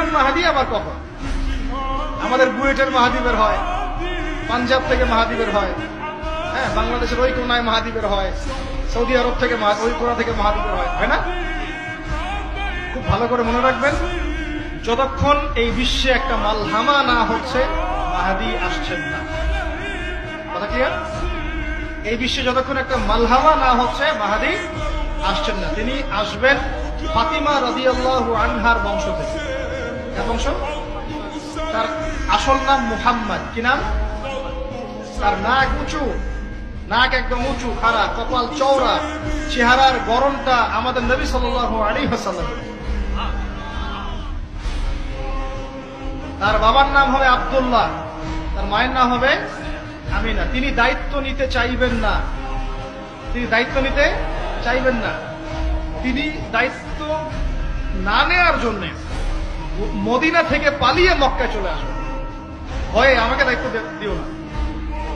আসবেন মাহাদি আবার কখন? আমাদের বুয়েটের মাহাদি বের হয়, পাঞ্জাব থেকে মাহাদি বের হয়, হ্যাঁ, বাংলাদেশের ওই কোনায় মাহাদি বের হয়, সৌদি আরব থেকে ওই কোনা থেকে মাহাদি বের হয় না? খুব ভালো করে মনে রাখবেন, যতক্ষণ এই বিশ্বে একটা মালহামা না হচ্ছে মাহাদি আসছেন না। কথা ক্লিয়ার? এই বিশ্বে যতক্ষণ একটা মালহামা না হচ্ছে মাহাদি আসছেন না। তিনি আসবেন ফাতিমা রাদিয়াল্লাহু আনহার বংশ থেকে। তার বংশ, তার আসল নাম মুহাম্মদ। কি নাম? তার নাক উঁচু, নাক একদম উঁচু, খাড়া, কপাল চওড়া, চেহারার গড়নটা আমাদের নবী সাল্লাল্লাহু আলাইহি ওয়াসাল্লাম। তার বাবার নাম হবে আব্দুল্লাহ, তার মায়ের নাম হবে আমিনা। তিনি দায়িত্ব নিতে চাইবেন না, তিনি দায়িত্ব নিতে চাইবেন না। তিনি দায়িত্ব না নেওয়ার জন্য মদিনা থেকে পালিয়ে মক্কায় চলে আসবেন। ভয়ে আমাকে দায়িত্ব দিও না,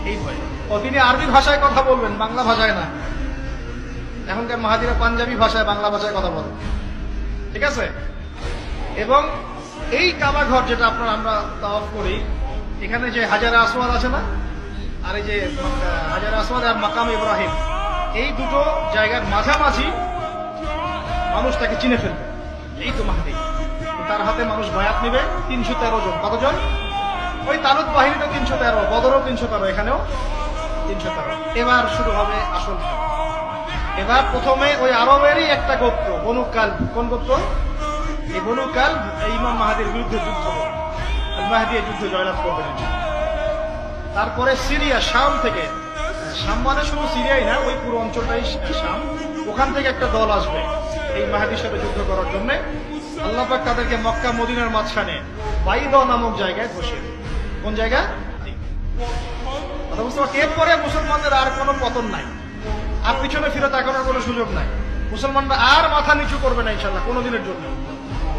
এই ভয়ে। ও তিনি আরবি ভাষায় কথা বলবেন, বাংলা ভাষায় না। এখনকার মাহাদিরা পাঞ্জাবি ভাষায়, বাংলা ভাষায় কথা বলেন, ঠিক আছে? এবং এই কাবা ঘর যেটা আমরা তাওয়াফ করি, এখানে যে হাজারে আসওয়াদ আছে না, আর এই যে হাজারে আসওয়াদ আর মাকাম ইব্রাহিম, এই দুটো জায়গার মাঝামাঝি মানুষ তাকে চিনে ফেলবে। এই তো মাহদি। তার হাতে মানুষ বায়াত নিবে 313 জন। কতজন? ওই তালুত বাহিনীটা 313, বদরও 313, এখানেও 313। এবার শুরু হবে আসল। এবার প্রথমে ওই আরবেরই একটা গোত্র, বনু কালব। কোন গোত্র? এই বনু কালব ইমাম মাহাদির বিরুদ্ধে যুদ্ধ করবে। মাহদি এই যুদ্ধে জয়লাভ করবেন। তারপরে সিরিয়া, শাম থেকে, শাম মানে শুধু সিরিয়াই না, ওই পুরো অঞ্চলটাই শাম, ওখান থেকে একটা দল আসবে এই মাহদির সাথে যুদ্ধ করার জন্য। আল্লাহ পাক তাদেরকে মক্কা মদিনার মাঝখানে বাইদা নামক জায়গায় বসে। কোন জায়গা? কথা বুঝতে পারছি? এরপরে মুসলমানদের আর কোনো পতন নাই, আর পিছনে ফিরে তাকানোর কোনো সুযোগ নাই। মুসলমানরা আর মাথা নিচু করবে না ইনশাল্লাহ কোনোদিনের জন্য।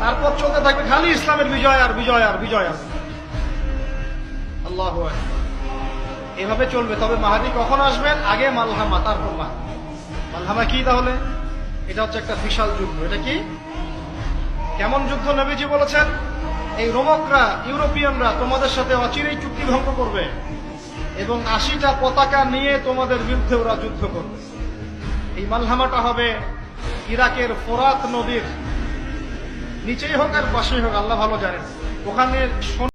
তারপর চলতে থাকবে খালি ইসলামের বিজয় আর বিজয় আর বিজয় আর। আল্লাহু আকবার। এভাবে চলবে। তবে মাহাদি কখন আসবেন? আগে মালহামা, তারপর মাহাদি। মালহামা কি তাহলে? এটা হচ্ছে একটা বিশাল যুদ্ধ। এটা কি? কেমন যুদ্ধ? নবীজি বলেছেন, এই রোমকরা, ইউরোপিয়ানরা তোমাদের সাথে অচিরেই চুক্তি ভঙ্গ করবে এবং 80টা পতাকা নিয়ে তোমাদের বিরুদ্ধে ওরা যুদ্ধ করবে। এই মালহামাটা হবে ইরাকের ফোরাত নদীর নিচেই হোক আর পাশেই হোক, আল্লাহ ভালো জানেন, ওখানে